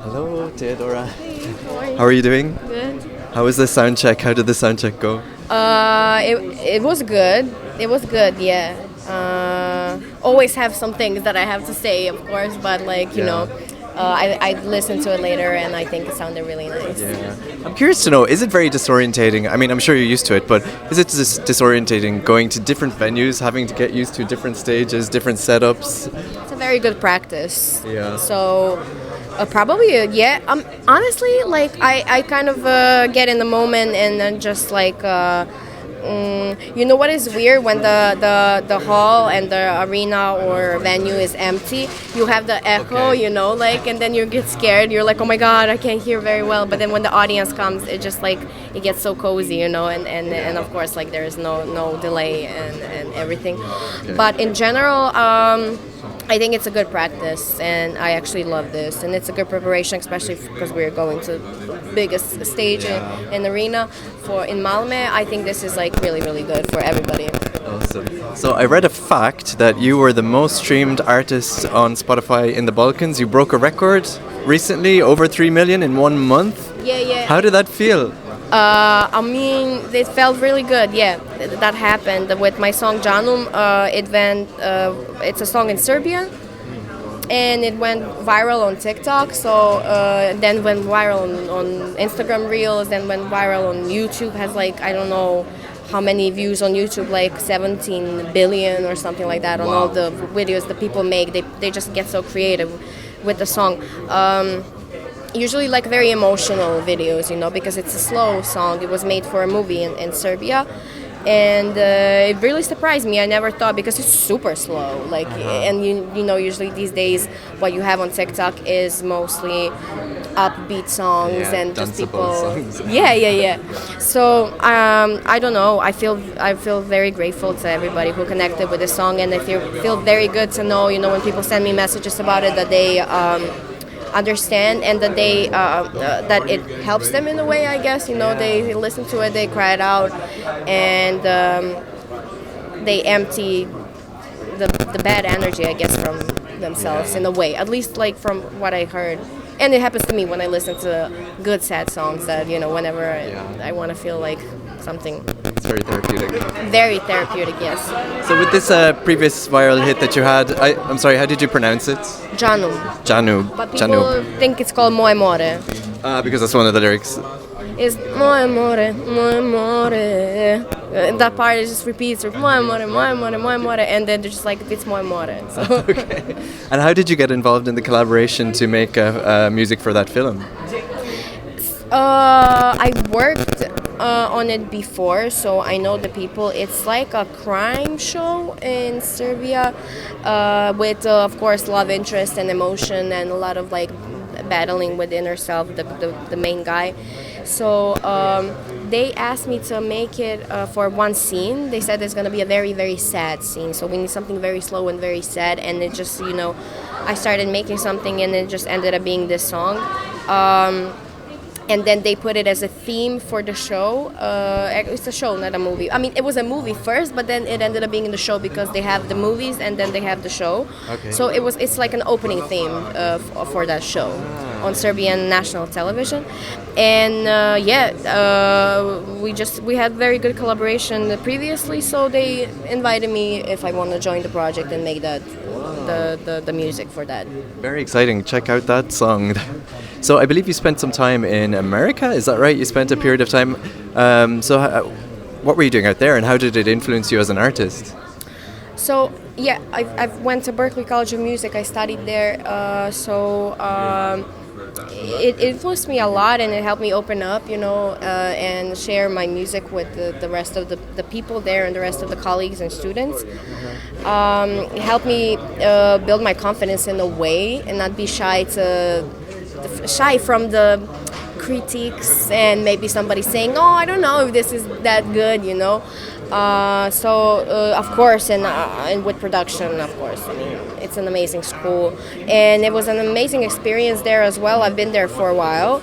Hello, Theodora. Hey, how are you? How are you doing? Good. How was the sound check? How did the sound check go? It was good. It was good. Yeah. Always have some things that I have to say, of course, but like you know, I listened to it later and I think it sounded really nice. Yeah. I'm curious to know, is it very disorientating? I mean, I'm sure you're used to it, but is it disorientating going to different venues, having to get used to different stages, different setups? It's a very good practice. Yeah. So. Probably, yeah. Honestly, like I kind of get in the moment and then just like, you know what is weird when the hall and the arena or venue is empty, you have the echo, Okay. you know, like, and then you get scared. You're like, oh my god, I can't hear very well. But then when the audience comes, it just like it gets so cozy, you know, and of course like there is no delay and everything. Okay. But in general. I think it's a good practice, and I actually love this. And it's a good preparation, especially because we're going to the biggest stage in arena in Malmö. I think this is like really, really good for everybody. Awesome. So I read a fact that you were the most streamed artist on Spotify in the Balkans. You broke a record recently, over 3 million in 1 month. Yeah. How did that feel? I mean, it felt really good. Yeah, that happened with my song Janum. It went. It's a song in Serbia, and it went viral on TikTok. So then went viral on Instagram Reels. Then went viral on YouTube. Has like I don't know how many views on YouTube, like 17 billion or something like that on all the videos that people make. They just get so creative with the song. Usually like very emotional videos, you know, because it's a slow song. It was made for a movie in Serbia, and it really surprised me. I never thought, because it's super slow, like, and you know, usually these days what you have on TikTok is mostly upbeat songs and just danceable people. songs. Yeah. So I don't know. I feel very grateful to everybody who connected with this song, and I feel very good to know, you know, when people send me messages about it, that they. Understand and that they that it helps them in a way, I guess, you know. They listen to it, they cry it out, and they empty the bad energy, I guess, from themselves in a way, at least like from what I heard. And it happens to me when I listen to good sad songs, that, you know, whenever I want to feel like something It's very therapeutic. very therapeutic. Yes. So with this previous viral hit that you had, I'm sorry, how did you pronounce it? Janum. Janu. But people think it's called Moje More. Because that's one of the lyrics. Is Moje More, Moje More. That part is just repeats, Moje More, Moje More, Moje More, and then they're just like, it's Moje More. So. Okay. And how did you get involved in the collaboration to make music for that film? I worked on it before, so I know the people. It's like a crime show in Serbia with, of course, love interest and emotion and a lot of like battling with inner self, the main guy. So they asked me to make it for one scene. They said there's going to be a very, very sad scene, so we need something very slow and very sad, and it just, you know, I started making something and it just ended up being this song. And then they put it as a theme for the show. It's a show, not a movie. I mean, it was a movie first, but then it ended up being in the show because they have the movies and then they have the show. Okay. So it's like an opening theme for that show on Serbian national television. And we had very good collaboration previously, so they invited me if I want to join the project and make that the music for that. Very exciting. Check out that song. So I believe you spent some time in America, is that right? You spent a period of time. What were you doing out there, and how did it influence you as an artist? So yeah, I went to Berklee College of Music. I studied there. It influenced me a lot, and it helped me open up, you know, and share my music with the rest of the people there and the rest of the colleagues and students. It helped me build my confidence in a way and not be shy from the critiques and maybe somebody saying, oh, I don't know if this is that good, you know. Of course, and with production, of course, I mean, it's an amazing school, and it was an amazing experience there as well. I've been there for a while.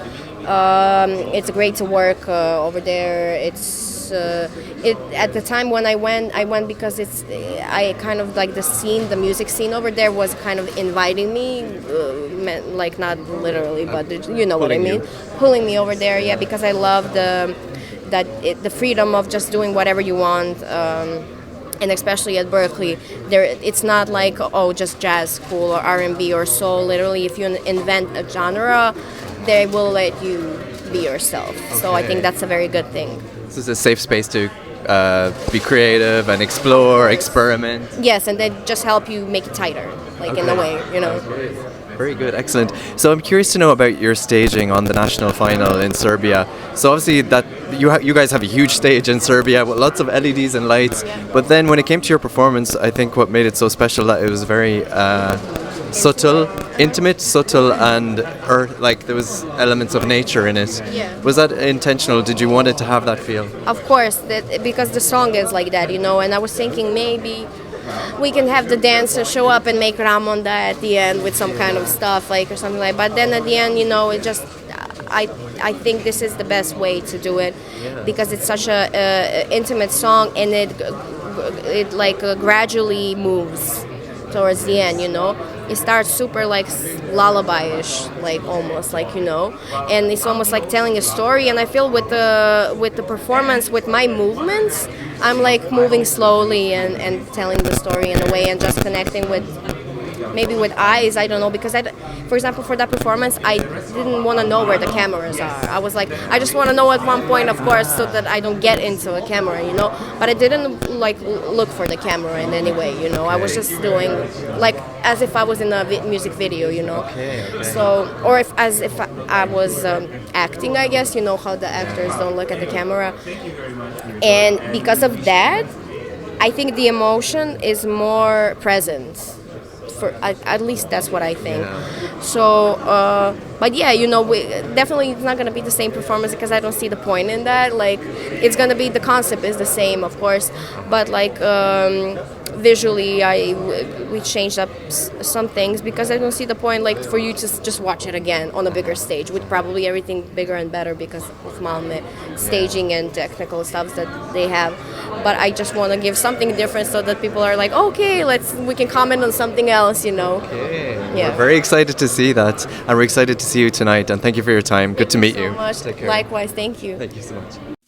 It's great to work over there. It's it at the time when I went because I kind of like the scene, the music scene over there was kind of inviting me, like not literally, but you know what I mean, pulling me over there. Yeah, because I love the freedom of just doing whatever you want. And especially at Berklee, it's not like, oh, just jazz school or R&B or soul. Literally, if you invent a genre, they will let you be yourself. Okay. So I think that's a very good thing. This is a safe space to be creative and explore, experiment. Yes, and they just help you make it tighter, like in a way, you know. Very good, excellent. So I'm curious to know about your staging on the national final in Serbia. So obviously that you guys have a huge stage in Serbia with lots of LEDs and lights. But then when it came to your performance, I think what made it so special that it was very subtle, intimate, subtle, and like there was elements of nature in it. Yeah. Was that intentional? Did you want it to have that feel? Of course, because the song is like that, you know. And I was thinking maybe we can have the dancer show up and make Ramonda at the end with some kind of stuff, like, or something like. But then at the end, you know, it just I think this is the best way to do it, because it's such a intimate song, and it like gradually moves towards the end, you know. It starts super like lullaby-ish, like almost like, you know, and it's almost like telling a story. And I feel with the performance, with my movements, I'm like moving slowly and telling the story in a way, and just connecting with maybe with eyes, I don't know, because for example, for that performance, I didn't want to know where the cameras are. I was like, I just want to know at one point, of course, so that I don't get into a camera, you know, but I didn't like look for the camera in any way, you know. I was just doing like as if I was in a music video, you know. So, or as if I was acting, I guess, you know, how the actors don't look at the camera. And because of that, I think the emotion is more present. At least that's what I think. So, but yeah, you know, definitely it's not going to be the same performance, because I don't see the point in that. Like, it's going to be, the concept is the same, of course, but like visually we changed up some things, because I don't see the point, like, for you to just watch it again on a bigger stage with probably everything bigger and better because of Malmö staging and technical stuff that they have. But I just want to give something different, so that people are like, okay, we can comment on something else, you know. Okay. Yeah. We're very excited to see that, and we're excited to see you tonight, and thank you for your time. Good to meet you. Thank you so much. Likewise, thank you. Thank you so much.